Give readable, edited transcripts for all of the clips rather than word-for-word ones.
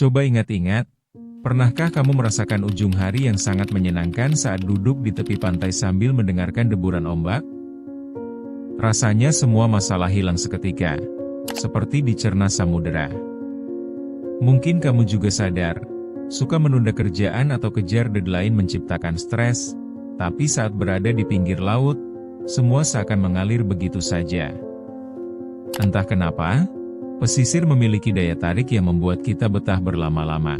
Coba ingat-ingat, pernahkah kamu merasakan ujung hari yang sangat menyenangkan saat duduk di tepi pantai sambil mendengarkan deburan ombak? Rasanya semua masalah hilang seketika, seperti dicerna samudera. Mungkin kamu juga sadar, suka menunda kerjaan atau kejar deadline menciptakan stres, tapi saat berada di pinggir laut, semua seakan mengalir begitu saja. Entah kenapa, pesisir memiliki daya tarik yang membuat kita betah berlama-lama.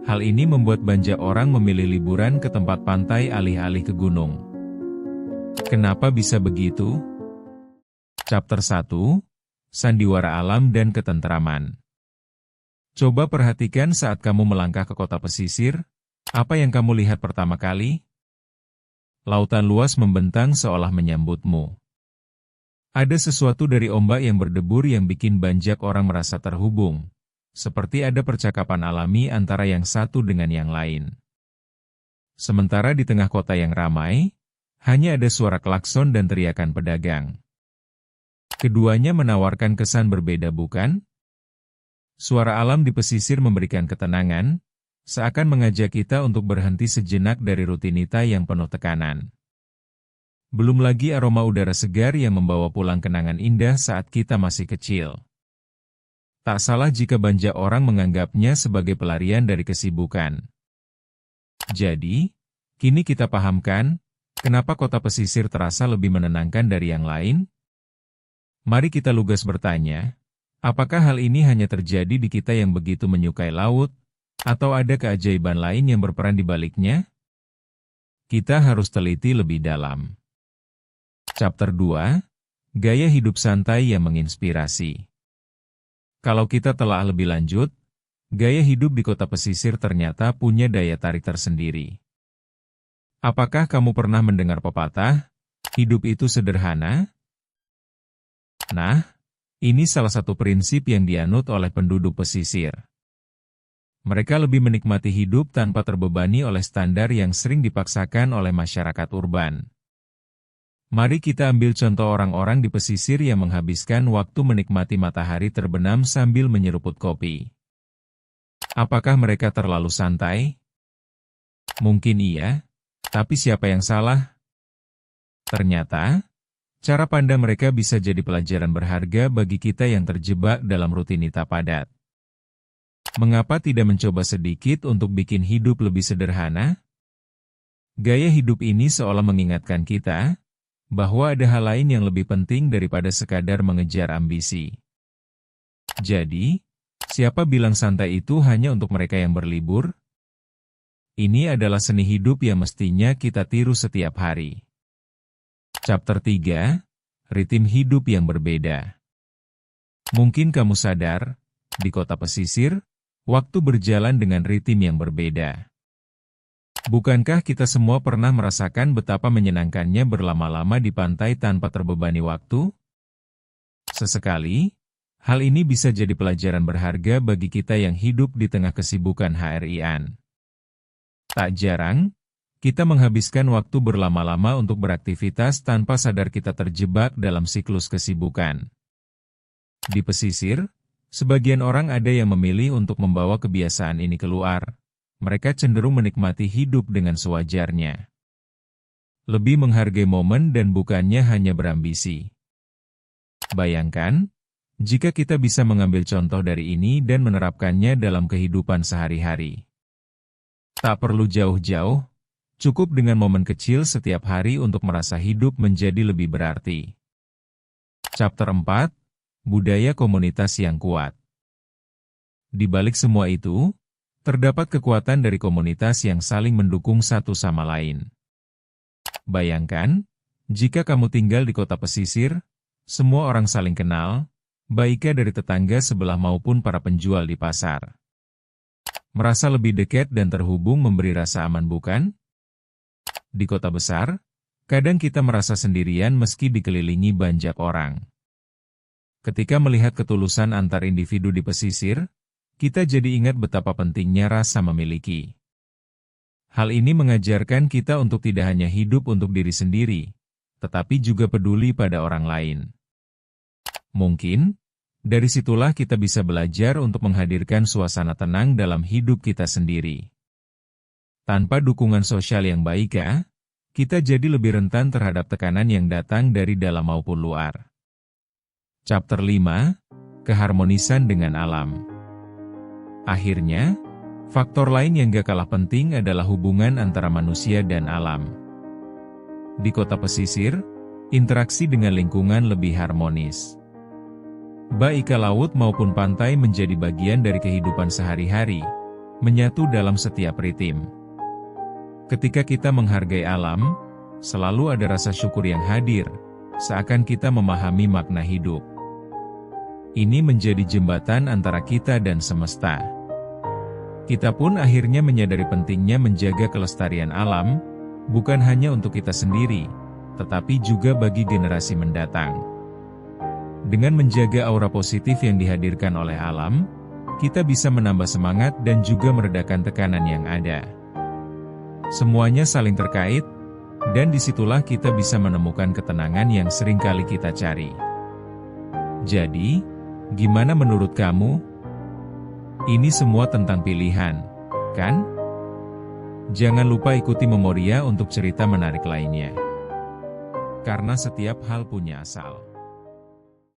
Hal ini membuat banyak orang memilih liburan ke tempat pantai alih-alih ke gunung. Kenapa bisa begitu? Chapter 1, Sandiwara Alam dan Ketentraman. Coba perhatikan saat kamu melangkah ke kota pesisir, apa yang kamu lihat pertama kali? Lautan luas membentang seolah menyambutmu. Ada sesuatu dari ombak yang berdebur yang bikin banyak orang merasa terhubung, seperti ada percakapan alami antara yang satu dengan yang lain. Sementara di tengah kota yang ramai, hanya ada suara klakson dan teriakan pedagang. Keduanya menawarkan kesan berbeda, bukan? Suara alam di pesisir memberikan ketenangan, seakan mengajak kita untuk berhenti sejenak dari rutinitas yang penuh tekanan. Belum lagi aroma udara segar yang membawa pulang kenangan indah saat kita masih kecil. Tak salah jika banyak orang menganggapnya sebagai pelarian dari kesibukan. Jadi, kini kita pahamkan, kenapa kota pesisir terasa lebih menenangkan dari yang lain? Mari kita lugas bertanya, apakah hal ini hanya terjadi di kita yang begitu menyukai laut, atau ada keajaiban lain yang berperan di baliknya? Kita harus teliti lebih dalam. Chapter 2, Gaya Hidup Santai yang Menginspirasi. Kalau kita telah lebih lanjut, gaya hidup di kota pesisir ternyata punya daya tarik tersendiri. Apakah kamu pernah mendengar pepatah, hidup itu sederhana? Nah, ini salah satu prinsip yang dianut oleh penduduk pesisir. Mereka lebih menikmati hidup tanpa terbebani oleh standar yang sering dipaksakan oleh masyarakat urban. Mari kita ambil contoh orang-orang di pesisir yang menghabiskan waktu menikmati matahari terbenam sambil menyeruput kopi. Apakah mereka terlalu santai? Mungkin iya, tapi siapa yang salah? Ternyata, cara pandang mereka bisa jadi pelajaran berharga bagi kita yang terjebak dalam rutinitas padat. Mengapa tidak mencoba sedikit untuk bikin hidup lebih sederhana? Gaya hidup ini seolah mengingatkan kita, bahwa ada hal lain yang lebih penting daripada sekadar mengejar ambisi. Jadi, siapa bilang santai itu hanya untuk mereka yang berlibur? Ini adalah seni hidup yang mestinya kita tiru setiap hari. Chapter 3, Ritme Hidup yang Berbeda. Mungkin kamu sadar, di kota pesisir, waktu berjalan dengan ritme yang berbeda. Bukankah kita semua pernah merasakan betapa menyenangkannya berlama-lama di pantai tanpa terbebani waktu? Sesekali, hal ini bisa jadi pelajaran berharga bagi kita yang hidup di tengah kesibukan harian. Tak jarang, kita menghabiskan waktu berlama-lama untuk beraktivitas tanpa sadar kita terjebak dalam siklus kesibukan. Di pesisir, sebagian orang ada yang memilih untuk membawa kebiasaan ini keluar. Mereka cenderung menikmati hidup dengan sewajarnya. Lebih menghargai momen dan bukannya hanya berambisi. Bayangkan, jika kita bisa mengambil contoh dari ini dan menerapkannya dalam kehidupan sehari-hari. Tak perlu jauh-jauh, cukup dengan momen kecil setiap hari untuk merasa hidup menjadi lebih berarti. Chapter 4, Budaya Komunitas yang Kuat. Di balik semua itu, terdapat kekuatan dari komunitas yang saling mendukung satu sama lain. Bayangkan, jika kamu tinggal di kota pesisir, semua orang saling kenal, baiknya dari tetangga sebelah maupun para penjual di pasar. Merasa lebih dekat dan terhubung memberi rasa aman, bukan? Di kota besar, kadang kita merasa sendirian meski dikelilingi banyak orang. Ketika melihat ketulusan antar individu di pesisir, kita jadi ingat betapa pentingnya rasa memiliki. Hal ini mengajarkan kita untuk tidak hanya hidup untuk diri sendiri, tetapi juga peduli pada orang lain. Mungkin, Dari situlah kita bisa belajar untuk menghadirkan suasana tenang dalam hidup kita sendiri. Tanpa dukungan sosial yang baik kita jadi lebih rentan terhadap tekanan yang datang dari dalam maupun luar. Chapter 5, Keharmonisan dengan Alam. Akhirnya, faktor lain yang gak kalah penting adalah hubungan antara manusia dan alam. Di kota pesisir, interaksi dengan lingkungan lebih harmonis. Baik laut maupun pantai menjadi bagian dari kehidupan sehari-hari, menyatu dalam setiap ritme. Ketika kita menghargai alam, selalu ada rasa syukur yang hadir, seakan kita memahami makna hidup. Ini menjadi jembatan antara kita dan semesta. Kita pun akhirnya menyadari pentingnya menjaga kelestarian alam, bukan hanya untuk kita sendiri, tetapi juga bagi generasi mendatang. Dengan menjaga aura positif yang dihadirkan oleh alam, kita bisa menambah semangat dan juga meredakan tekanan yang ada. Semuanya saling terkait, dan disitulah kita bisa menemukan ketenangan yang seringkali kita cari. Jadi, gimana menurut kamu? Ini semua tentang pilihan, kan? Jangan lupa ikuti Memoria untuk cerita menarik lainnya. Karena setiap hal punya asal.